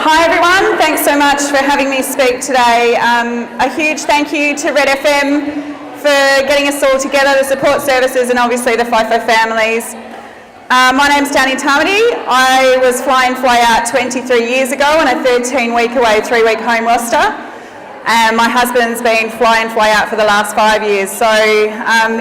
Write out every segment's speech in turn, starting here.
Hi everyone, thanks so much for having me speak today. A huge thank you to Red FM for getting us all together, the support services and obviously the FIFO families. My name's Danny Tamati. I was fly in, fly out 23 years ago on a 13-week away, 3-week home roster. And my husband's been fly in, fly out for the last 5 years. So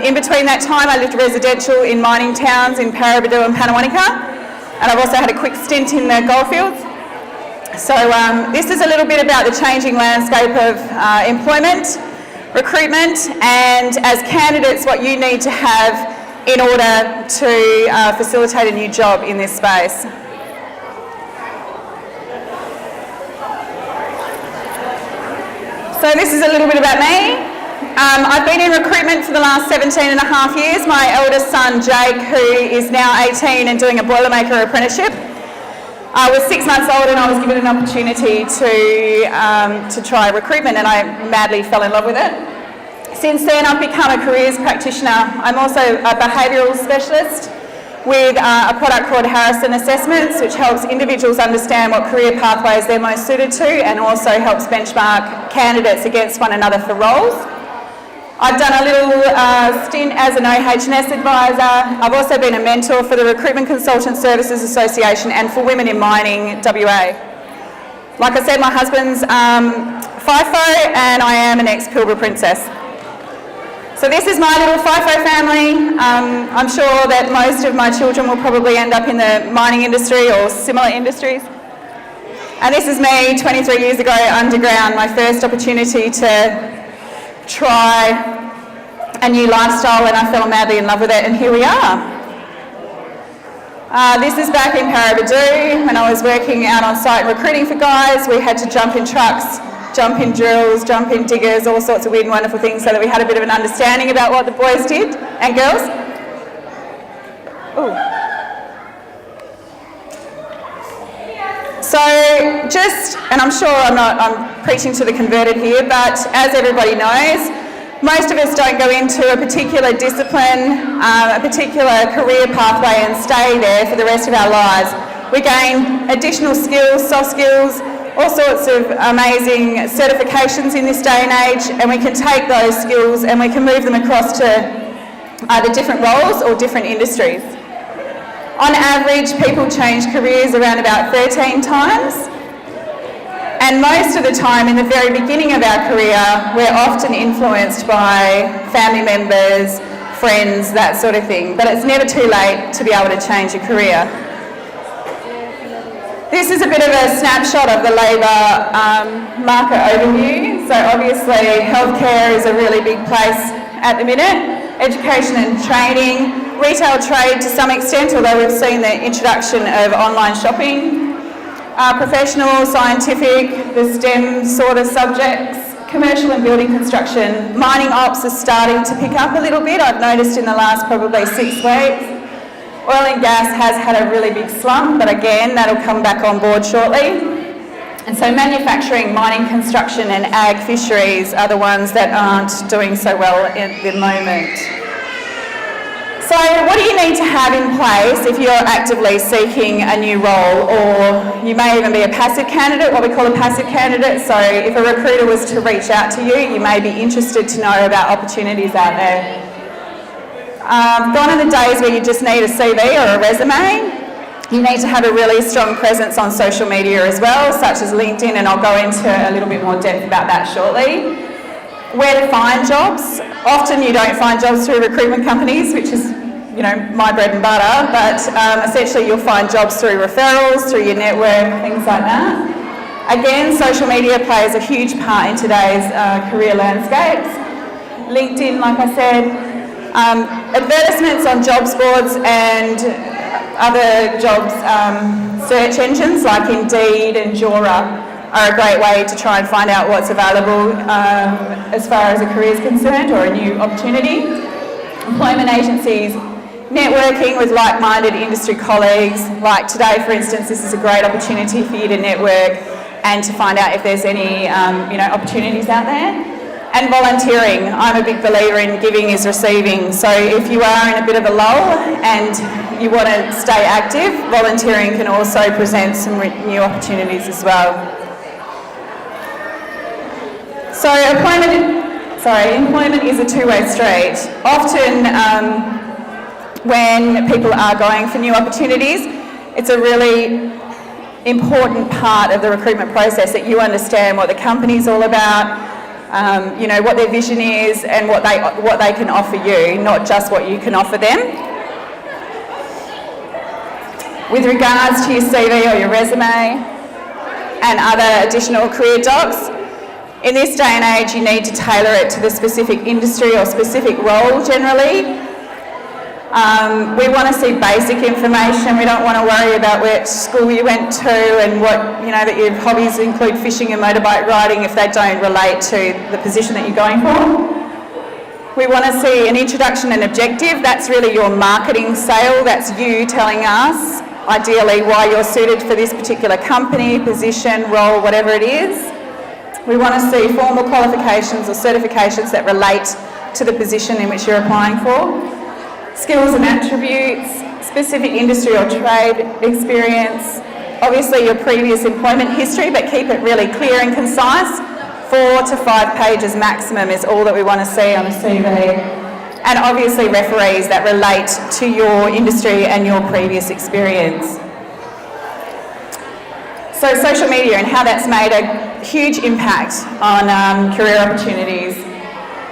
in between that time, I lived residential in mining towns in Paraburdoo and Pannawonica. And I've also had a quick stint in the goldfields. So this is a little bit about the changing landscape of employment, recruitment, and as candidates, what you need to have in order to facilitate a new job in this space. So this is a little bit about me. I've been in recruitment for the last 17 and a half years. My eldest son, Jake, who is now 18 and doing a Boilermaker apprenticeship, I was 6 months old and I was given an opportunity to try recruitment, and I madly fell in love with it. Since then, I've become a careers practitioner. I'm also a behavioural specialist with a product called Harrison Assessments, which helps individuals understand what career pathways they're most suited to and also helps benchmark candidates against one another for roles. I've done a little stint as an OH&S advisor. I've also been a mentor for the Recruitment Consultant Services Association and for Women in Mining WA. Like I said, my husband's FIFO and I am an ex-Pilbara princess. So this is my little FIFO family. I'm sure that most of my children will probably end up in the mining industry or similar industries. And this is me 23 years ago underground, my first opportunity to try a new lifestyle, and I fell madly in love with it, and here we are. This is back in Paraburdoo when I was working out on site recruiting for guys. We had to jump in trucks, jump in drills, jump in diggers, all sorts of weird and wonderful things so that we had a bit of an understanding about what the boys did and girls. Ooh. So and I'm sure I'm preaching to the converted here, but as everybody knows, most of us don't go into a particular discipline, a particular career pathway and stay there for the rest of our lives. We gain additional skills, soft skills, all sorts of amazing certifications in this day and age, and we can take those skills and we can move them across to either different roles or different industries. On average, people change careers around about 13 times, and most of the time in the very beginning of our career, we're often influenced by family members, friends, that sort of thing, but it's never too late to be able to change your career. This is a bit of a snapshot of the labour market overview. So obviously healthcare is a really big place at the minute, education and training, retail trade to some extent, although we've seen the introduction of online shopping, professional, scientific, the STEM sort of subjects, commercial and building construction. Mining ops is starting to pick up a little bit, I've noticed in the last probably 6 weeks. Oil and gas has had a really big slump, but again, that'll come back on board shortly. And so manufacturing, mining, construction and ag fisheries are the ones that aren't doing so well at the moment. So what do you need to have in place if you're actively seeking a new role, or you may even be a passive candidate, what we call a passive candidate. So if a recruiter was to reach out to you, you may be interested to know about opportunities out there. Gone are the days where you just need a CV or a resume. You need to have a really strong presence on social media as well, such as LinkedIn, and I'll go into a little bit more depth about that shortly. Where to find jobs. Often you don't find jobs through recruitment companies, which is, you know, my bread and butter, but essentially you'll find jobs through referrals, through your network, things like that. Again, social media plays a huge part in today's career landscapes. LinkedIn, like I said, advertisements on jobs boards and other jobs search engines like Indeed and Jora are a great way to try and find out what's available as far as a career is concerned or a new opportunity. Employment agencies, networking with like-minded industry colleagues. Like today, for instance, this is a great opportunity for you to network and to find out if there's any opportunities out there. And volunteering. I'm a big believer in giving is receiving. So if you are in a bit of a lull and you want to stay active, volunteering can also present some new opportunities as well. So employment is a two-way street. Often when people are going for new opportunities, it's a really important part of the recruitment process that you understand what the company's all about, you know, what their vision is and what they can offer you, not just what you can offer them. With regards to your CV or your resume and other additional career docs, in this day and age you need to tailor it to the specific industry or specific role generally. We want to see basic information. We don't want to worry about which school you went to and what, you know, that your hobbies include fishing and motorbike riding if they don't relate to the position that you're going for. We want to see an introduction and objective. That's really your marketing sale. That's you telling us, ideally, why you're suited for this particular company, position, role, whatever it is. We want to see formal qualifications or certifications that relate to the position in which you're applying for. Skills and attributes, specific industry or trade experience, obviously your previous employment history, but keep it really clear and concise. 4 to 5 pages maximum is all that we want to see on a CV. And obviously referees that relate to your industry and your previous experience. So social media and how that's made a huge impact on career opportunities.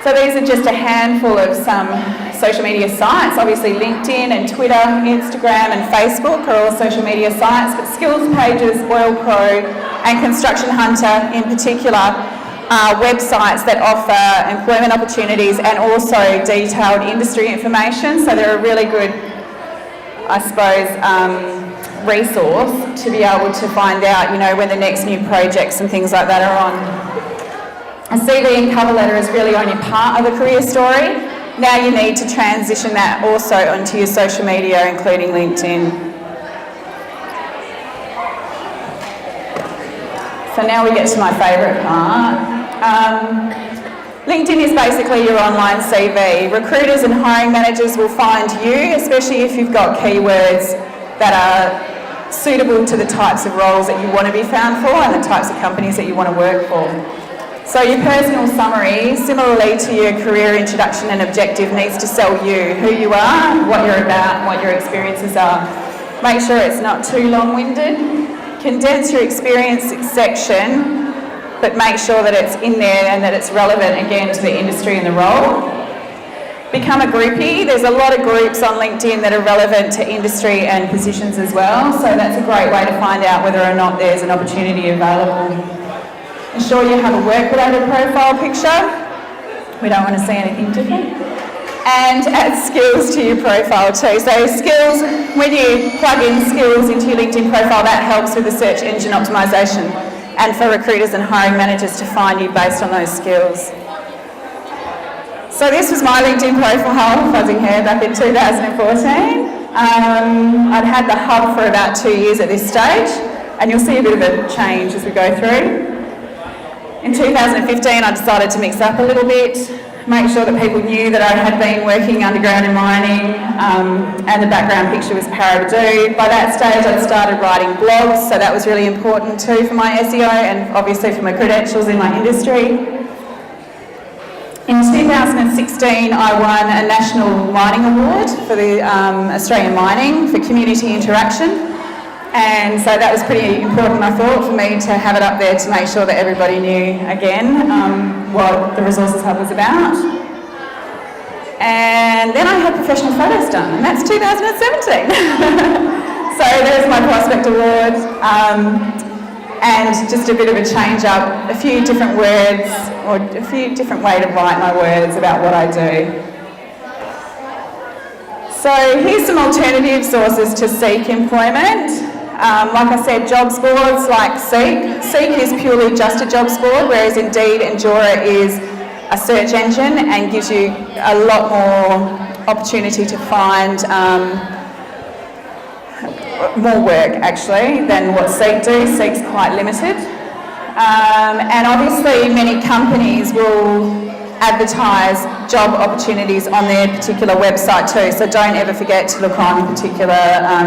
So these are just a handful of some social media sites. Obviously LinkedIn and Twitter, Instagram and Facebook are all social media sites, but Skills Pages, Oil Pro and Construction Hunter in particular are websites that offer employment opportunities and also detailed industry information. So they're a really good, I suppose, resource to be able to find out, you know, when the next new projects and things like that are on. A CV and cover letter is really only part of the career story. Now you need to transition that also onto your social media, including LinkedIn. So now we get to my favourite part. LinkedIn is basically your online CV. Recruiters and hiring managers will find you, especially if you've got keywords that are suitable to the types of roles that you want to be found for and the types of companies that you want to work for. So your personal summary, similarly to your career introduction and objective, needs to sell you, who you are, what you're about, what your experiences are. Make sure it's not too long-winded. Condense your experience section, but make sure that it's in there and that it's relevant again to the industry and the role. Become a groupie. There's a lot of groups on LinkedIn that are relevant to industry and positions as well, so that's a great way to find out whether or not there's an opportunity available. Ensure you have a work-related profile picture. We don't want to see anything different. And add skills to your profile too. So skills, when you plug in skills into your LinkedIn profile, that helps with the search engine optimization and for recruiters and hiring managers to find you based on those skills. So this was my LinkedIn profile, fuzzing hair, back in 2014. I'd had the hub for about 2 years at this stage, and you'll see a bit of a change as we go through. In 2015, I decided to mix up a little bit, make sure that people knew that I had been working underground in mining, and the background picture was Parabadoo. By that stage, I'd started writing blogs, so that was really important too for my SEO and obviously for my credentials in my industry. In 2016, I won a National Mining Award for the Australian Mining for community interaction, and so that was pretty important, I thought, for me to have it up there to make sure that everybody knew again what the Resources Hub was about. And then I had professional photos done, and that's 2017. So there's my Prospect Award. And just a bit of a change up, a few different words or a few different way to write my words about what I do. So here's some alternative sources to seek employment. Like I said, jobs boards like Seek. Seek is purely just a jobs board, whereas Indeed and Jora is a search engine and gives you a lot more opportunity to find more work actually than what Seek do. Seek's quite limited. And obviously many companies will advertise job opportunities on their particular website too. So don't ever forget to look on particular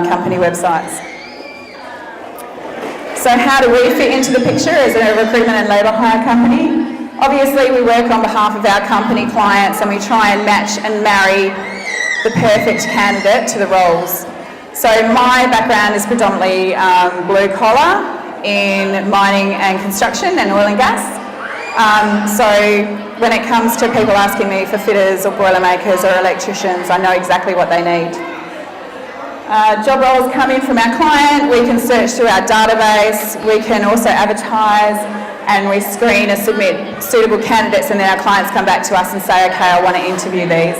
company websites. So how do we fit into the picture as a recruitment and labour hire company? Obviously we work on behalf of our company clients and we try and match and marry the perfect candidate to the roles. So my background is predominantly blue collar in mining and construction and oil and gas. So when it comes to people asking me for fitters or boilermakers or electricians, I know exactly what they need. Job roles come in from our client, we can search through our database, we can also advertise and we screen and submit suitable candidates and then our clients come back to us and say, okay, I want to interview these.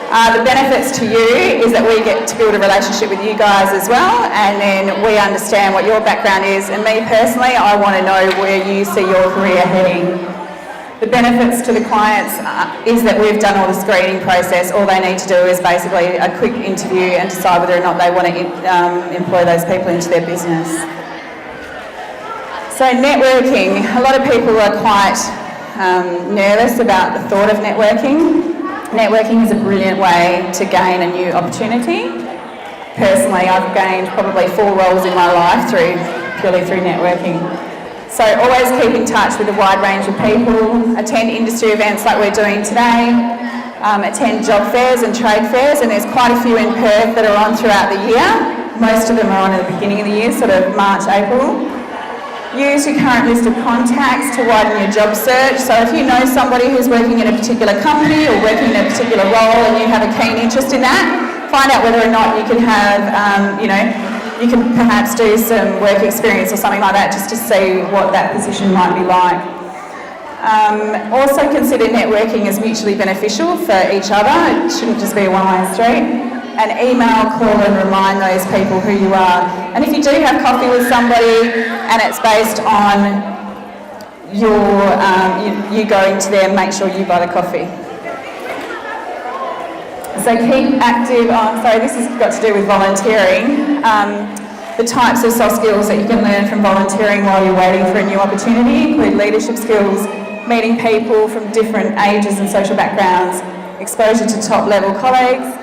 The benefits to you is that we get to build a relationship with you guys as well and then we understand what your background is and me personally, I want to know where you see your career heading. The benefits to the clients is that we've done all the screening process. All they need to do is basically a quick interview and decide whether or not they want to employ those people into their business. So networking, a lot of people are quite nervous about the thought of networking. Networking is a brilliant way to gain a new opportunity. Personally, I've gained probably 4 roles in my life purely through networking. So always keep in touch with a wide range of people, attend industry events like we're doing today, attend job fairs and trade fairs, and there's quite a few in Perth that are on throughout the year. Most of them are on at the beginning of the year, sort of March, April. Use your current list of contacts to widen your job search. So if you know somebody who's working in a particular company or working in a particular role and you have a keen interest in that, find out whether or not you can have, you can perhaps do some work experience or something like that just to see what that position might be like. Also consider networking as mutually beneficial for each other. It shouldn't just be a one-way street. And email, call and remind those people who you are. And if you do have coffee with somebody and it's based on you going to them, make sure you buy the coffee. So keep active. This has got to do with volunteering. The types of soft skills that you can learn from volunteering while you're waiting for a new opportunity include leadership skills, meeting people from different ages and social backgrounds, exposure to top level colleagues,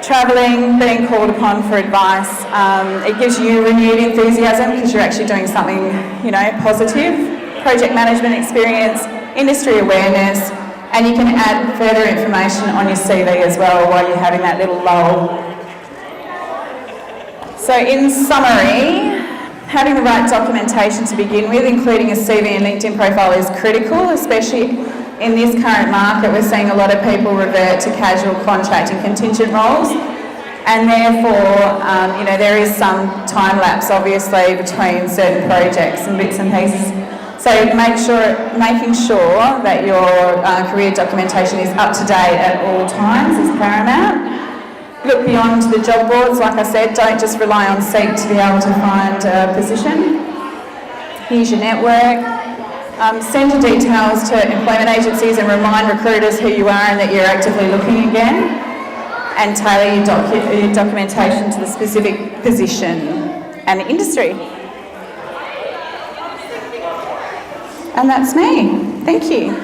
travelling, being called upon for advice. It gives you renewed enthusiasm because you're actually doing something, positive. Project management experience, industry awareness, and you can add further information on your CV as well while you're having that little lull. So in summary, having the right documentation to begin with, including a CV and LinkedIn profile, is critical, especially in this current market. We're seeing a lot of people revert to casual contract and contingent roles, and therefore, there is some time lapse, obviously, between certain projects and bits and pieces. So making sure that your career documentation is up to date at all times is paramount. Look beyond the job boards, like I said, don't just rely on Seek to be able to find a position. Use your network. Send your details to employment agencies and remind recruiters who you are and that you're actively looking again. And tailor your documentation to the specific position and industry. And that's me. Thank you.